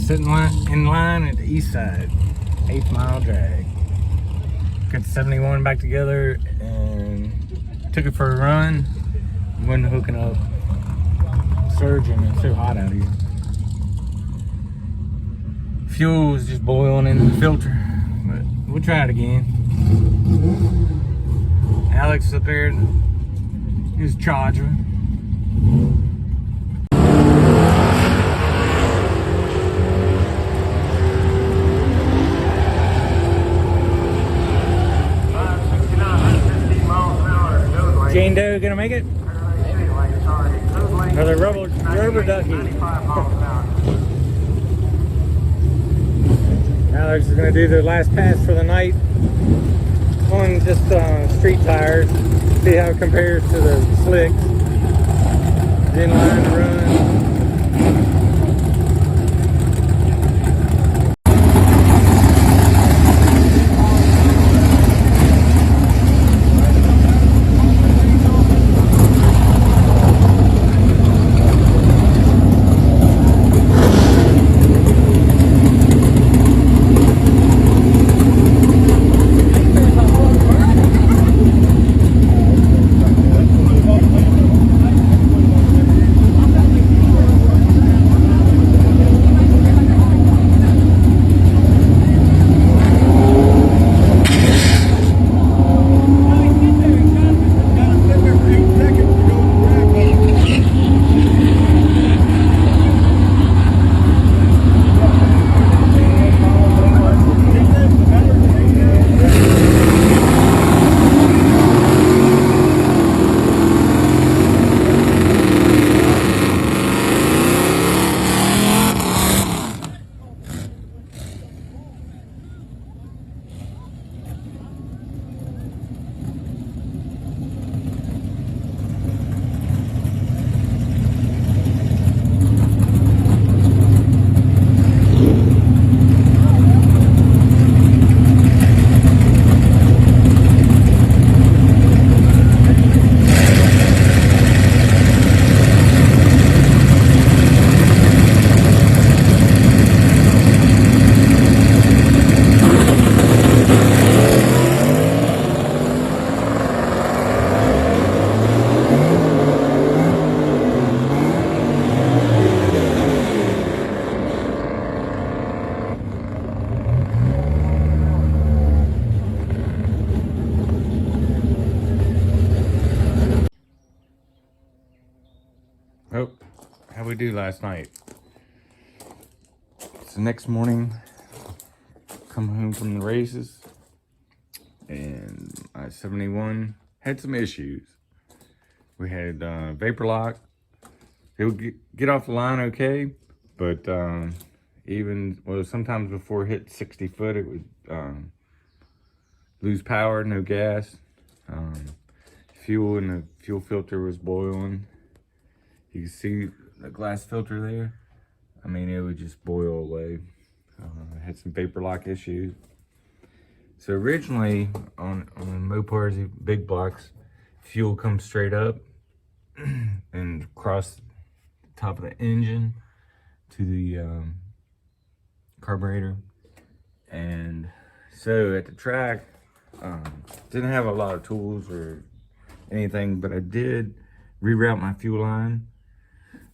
sitting in line at the east side, 8th mile drag. Got the 71 back together and took it for a run. Wasn't hooking up, surging. It's so hot out here. Fuel was just boiling in the filter, but we'll try it again. Alex up there, he's charging. Jane Doe gonna make it? Or the rubber ducky? Alex is gonna do the last pass for the night on just street tires. See how it compares to the slicks. Inline run. Oh, how'd we do last night? It's the next morning, come home from the races, and my 71 had some issues. We had vapor lock. It would get off the line okay, but sometimes before it hit 60 foot, it would lose power, no gas. Fuel in the fuel filter was boiling. You can see the glass filter there. I mean, it would just boil away. I had some vapor lock issues. So originally on Mopars, big blocks, fuel comes straight up and across the top of the engine to the carburetor. And so at the track, didn't have a lot of tools or anything, but I did reroute my fuel line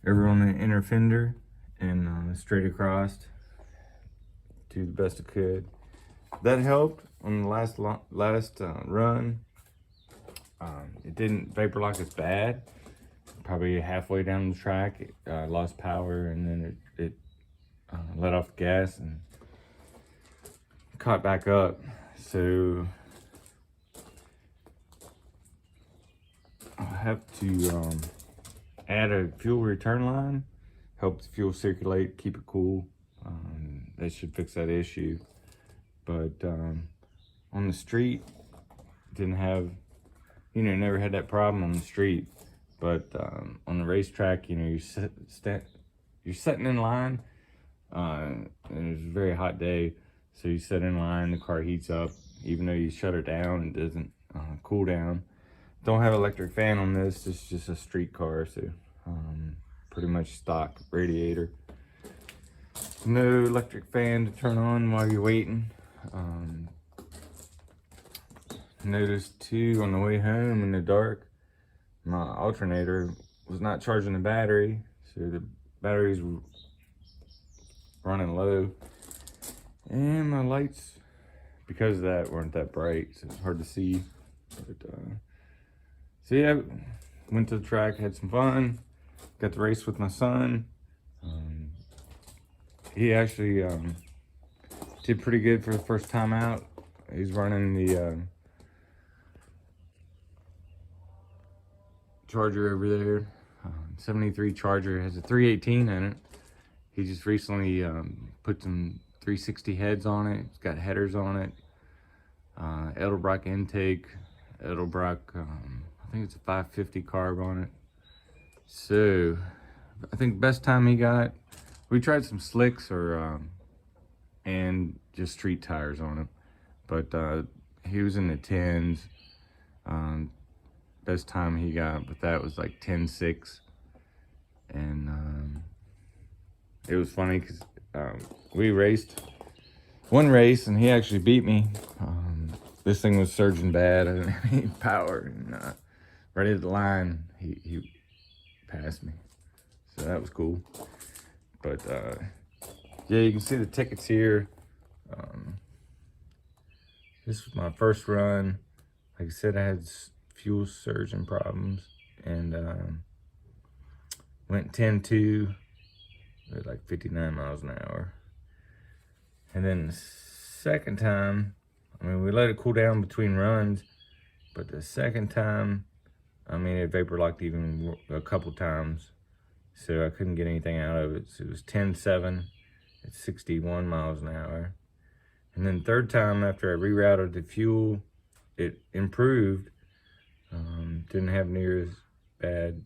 over on the inner fender and straight across to the best I could. That helped on the last run. It didn't vapor lock as bad. Probably halfway down the track, it lost power, and then it let off the gas and caught back up. So I'll have to add a fuel return line, help the fuel circulate, keep it cool. That should fix that issue. But on the street, didn't have, never had that problem on the street. But on the racetrack, you're sitting in line, and it was a very hot day, so you sit in line, the car heats up. Even though you shut it down, it doesn't cool down. Don't have electric fan on this. It's just a street car, so pretty much stock radiator. no electric fan to turn on while you're waiting. Noticed too on the way home in the dark, my alternator was not charging the battery, so the battery's running low, and my lights, because of that, weren't that bright, so it's hard to see. But so yeah, went to the track, had some fun, got to race with my son. He actually did pretty good for the first time out. He's running the Charger over there. 73 Charger, has a 318 in it. He just recently put some 360 heads on it. It's got headers on it. Edelbrock intake. Edelbrock, I think it's a 550 carb on it. So, I think best time he got, we tried some slicks and just street tires on him. But he was in the 10s. Best time he got with that was like 10.6. And it was funny because we raced one race and he actually beat me. This thing was surging bad. I didn't have any power. And right at the line, he passed me. So that was cool. But yeah, you can see the tickets here. This was my first run. Like I said, I had fuel surging problems, and went 10.2 at like 59 miles an hour. And then the second time, I mean, we let it cool down between runs, but the second time, I mean, it vapor locked even a couple times, so I couldn't get anything out of it. So it was 10.7 at 61 miles an hour. And then third time, after I rerouted the fuel, it improved. Didn't have near as bad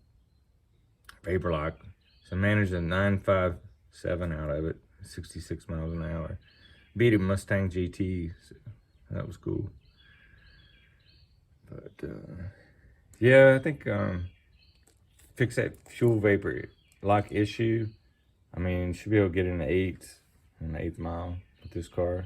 vapor lock. So I managed a 9.57 out of it, 66 miles an hour. Beat a Mustang GT, so that was cool. But yeah, I think fix that fuel vapor lock issue. I mean, should be able to get in the 8th, on the 8th mile with this car.